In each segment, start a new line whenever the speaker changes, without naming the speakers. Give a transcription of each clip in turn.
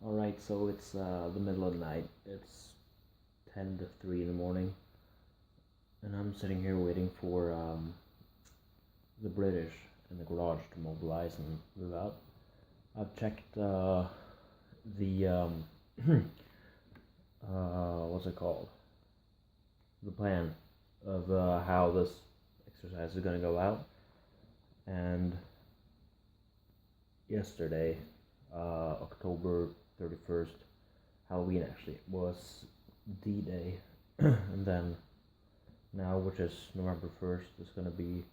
Alright, so it's the middle of the night. It's 10 to 3 in the morning. And I'm sitting here waiting for the British in the garage to mobilize and move out. I've checked what's it called? The plan of how this exercise is going to go out. And yesterday, October 31st, Halloween actually, was D-Day. And then now, which is November 1st, is going to be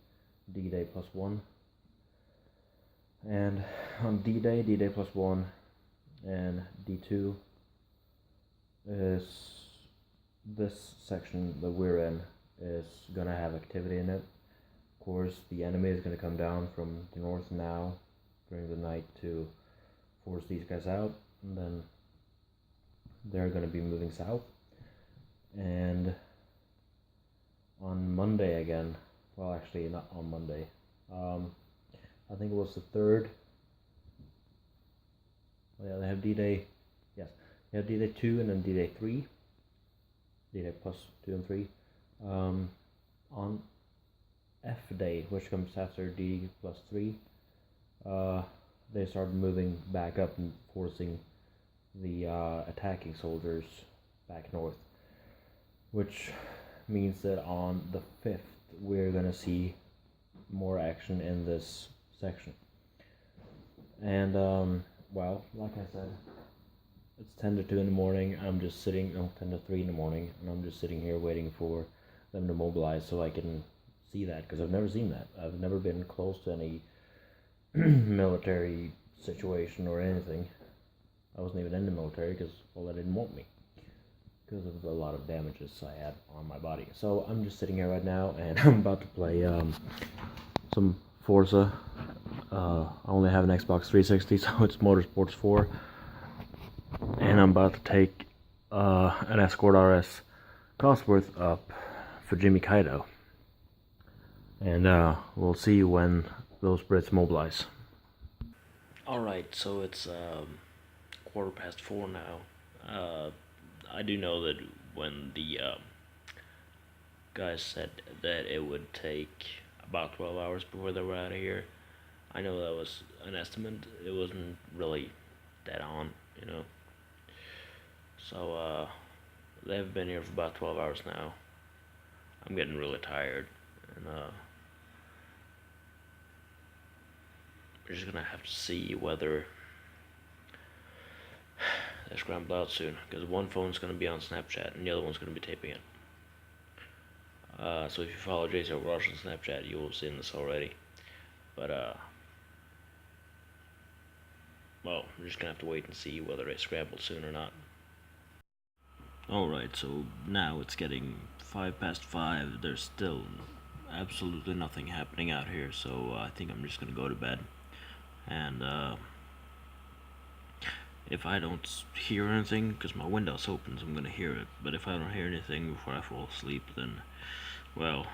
D-Day plus 1. And on D-Day, D-Day plus 1, and D2 is this section that we're in is going to have activity in it. Of course, the enemy is going to come down from the north now during the night to force these guys out, and then they're going to be moving south. And on Monday again, well, actually not on Monday, I think it was the 3rd. Oh, yeah, they have D-Day, yes, they have D-Day 2 and then D-Day 3, D-Day plus 2 and 3. On F-Day, which comes after D plus 3, they started moving back up and forcing the attacking soldiers back north, which means that on the 5th we're going to see more action in this section. And well, like I said, it's 10 to 2 in the morning. I'm just sitting, 10 to 3 in the morning, and I'm just sitting here waiting for them to mobilize so I can see that, because I've never seen that. I've never been close to any military situation or anything. I wasn't even in the military because, well, they didn't want me because of a lot of damages I had on my body. So I'm just sitting here right now, and I'm about to play some Forza. I only have an Xbox 360, so it's Motorsports 4. And I'm about to take an Escort RS Cosworth up for Jimmy Kaido. And we'll see when those Brits mobilize. Alright, so it's 4:15 now. I do know that when the guys said that it would take about 12 hours before they were out of here, I know that was an estimate. It wasn't really dead on, you know. So they've been here for about 12 hours now. I'm getting really tired, and we're just gonna have to see whether they scramble out soon, because one phone's gonna be on Snapchat and the other one's gonna be taping it. So if you follow JC Rush on Snapchat, you will have seen this already. But well, we're just gonna have to wait and see whether they scramble soon or not. Alright, so now it's getting 5:05. There's still absolutely nothing happening out here, so I think I'm just gonna go to bed. And if I don't hear anything, because my window's open, so I'm gonna hear it, but if I don't hear anything before I fall asleep, then, well,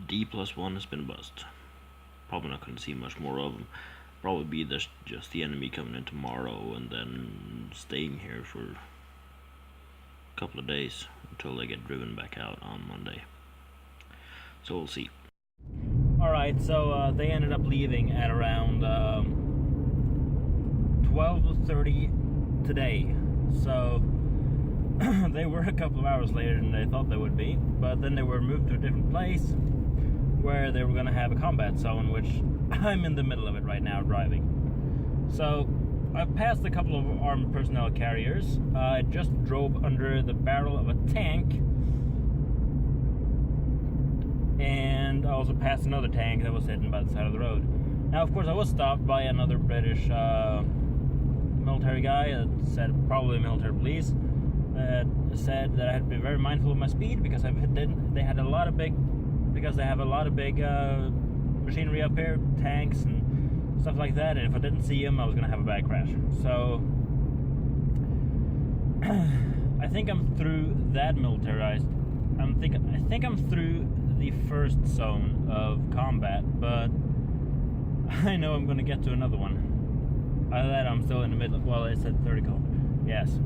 D plus 1 has been a bust. Probably not gonna see much more of them. Probably be just the enemy coming in tomorrow and then staying here for a couple of days until they get driven back out on Monday. So we'll see. Alright, so they ended up leaving at around 12:30 today. So they were a couple of hours later than they thought they would be, but then they were moved to a different place where they were going to have a combat zone, which I'm in the middle of it right now driving. So I've passed a couple of armed personnel carriers. I just drove under the barrel of a tank, and I also passed another tank that was hidden by the side of the road. Now, of course, I was stopped by another British military guy that said, probably military police, that said that I had to be very mindful of my speed because they have a lot of big machinery up here, tanks and stuff like that, and if I didn't see him, I was going to have a bad crash. So I think I'm through that militarized. I think I'm through the first zone of combat, but I know I'm going to get to another one. Either that, I'm still in the middle. Well, it said 30 kilometers. Yes,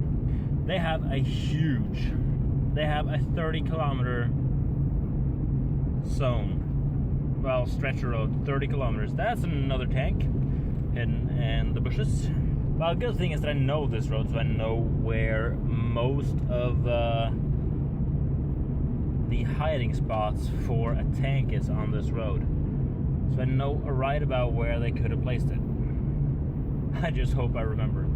they have a 30-kilometer zone. Well, stretcher road, 30 kilometers. That's another tank hidden in the bushes. Well, the good thing is that I know this road, so I know where most of the hiding spots for a tank is on this road. So I know right about where they could have placed it. I just hope I remember.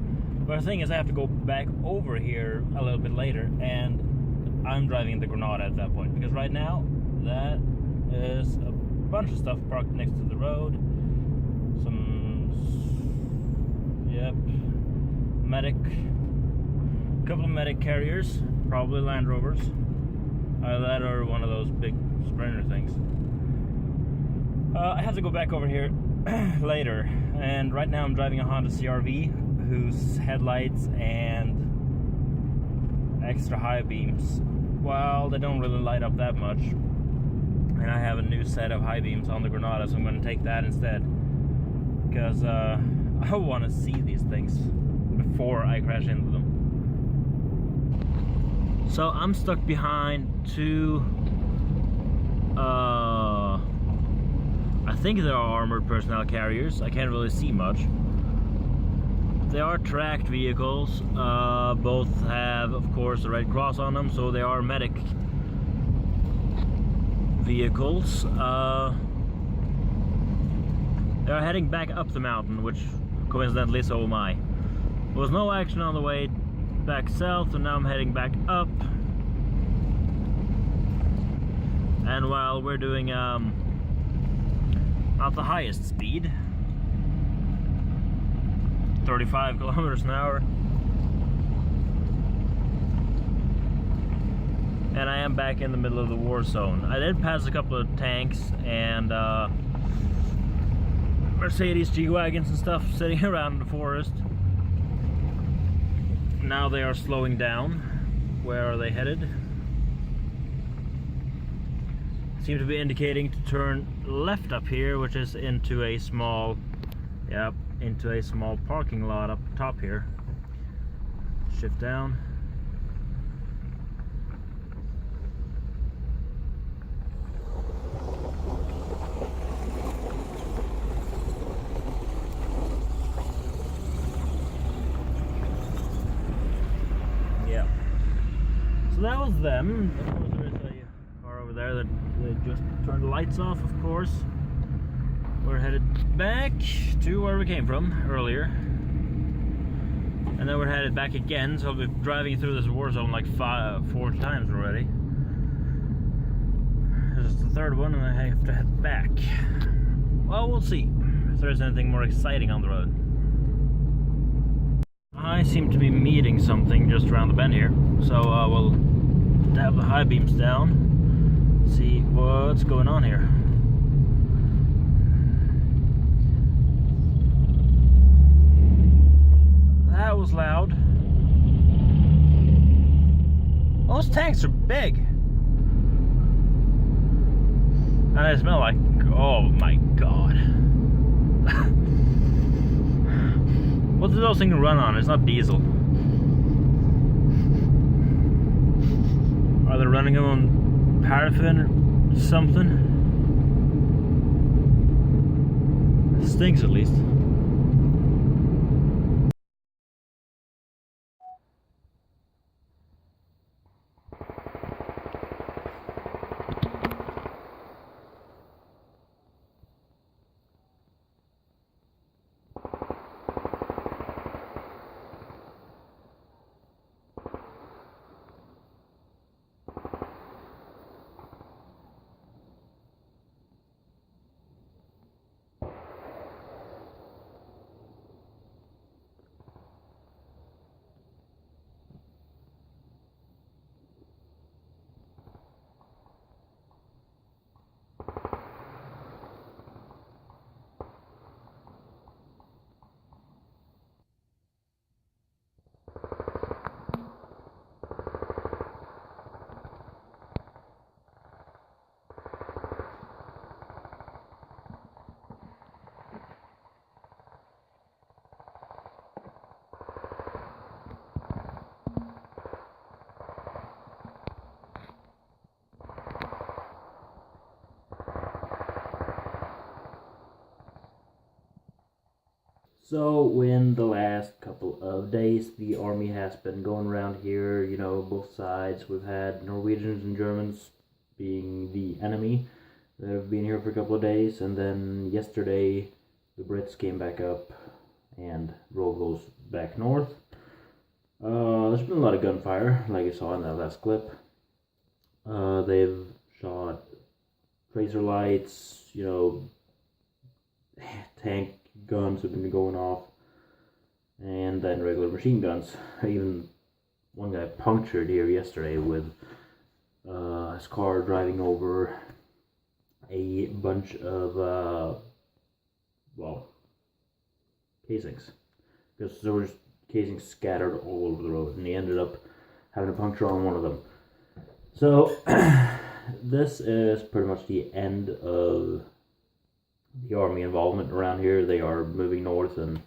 But the thing is, I have to go back over here a little bit later, and I'm driving the Granada at that point, because right now that is a bunch of stuff parked next to the road. A couple of medic carriers, probably Land Rovers. Either that or one of those big Sprinter things. I have to go back over here later, and right now I'm driving a Honda CR-V whose headlights and extra high beams, well, they don't really light up that much. And I have a new set of high beams on the Granada, so I'm going to take that instead, because I want to see these things before I crash into them. So I'm stuck behind two, I think they are armored personnel carriers. I can't really see much. They are tracked vehicles. Both have, of course, the Red Cross on them, so they are medic vehicles. They are heading back up the mountain, which coincidentally so am I. There was no action on the way back south, and now I'm heading back up. And while we're doing not the highest speed, 35 kilometers an hour, and I am back in the middle of the war zone. I did pass a couple of tanks and Mercedes G-Wagons and stuff sitting around in the forest. Now they are slowing down. Where are they headed? Seem to be indicating to turn left up here, which is into a small, into a small parking lot up top here. Shift down. Yeah. So that was them. Of course, there is a car over there that they just turned the lights off, of course. We're headed back to where we came from earlier. And then we're headed back again, so I'll be driving through this war zone like 4 times already. This is the third one, and I have to head back. Well, we'll see if there's anything more exciting on the road. I seem to be meeting something just around the bend here, so we'll dab the high beams down. See what's going on here. That was loud. Those tanks are big. And they smell like, oh my god. What do those things run on? It's not diesel. Are they running them on paraffin or something? It stinks at least. So in the last couple of days, the army has been going around here, you know, both sides. We've had Norwegians and Germans being the enemy. They've been here for a couple of days, and then yesterday the Brits came back up and drove those back north. There's been a lot of gunfire, like you saw in that last clip. They've shot tracer lights, you know, tank guns have been going off, and then regular machine guns. Even one guy punctured here yesterday with his car driving over a bunch of casings, because there was casings scattered all over the road, and he ended up having a puncture on one of them. So this is pretty much the end of the army involvement around here. They are moving north and,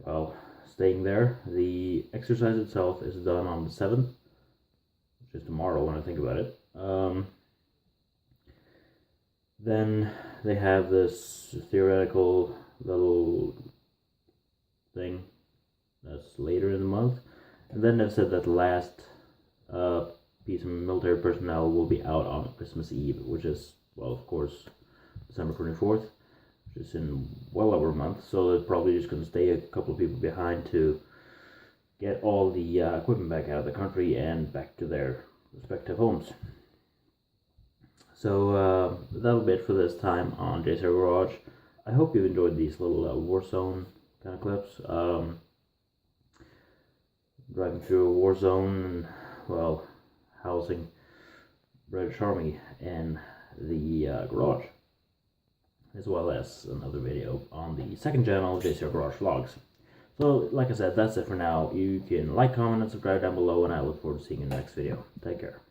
well, staying there. The exercise itself is done on the 7th, which is tomorrow when I think about it. Then they have this theoretical little thing that's later in the month, and then they've said that the last piece of military personnel will be out on Christmas Eve, which is, well, of course, December 24th, which is in well over a month. So they're probably just going to stay a couple of people behind to get all the equipment back out of the country and back to their respective homes. So that'll be it for this time on JCR Garage. I hope you enjoyed these little war zone kind of clips. Driving through a war zone and, well, housing British Army in the garage, as well as another video on the second channel, JCR Garage Vlogs. So, like I said, that's it for now. You can like, comment, and subscribe down below, and I look forward to seeing you in the next video. Take care.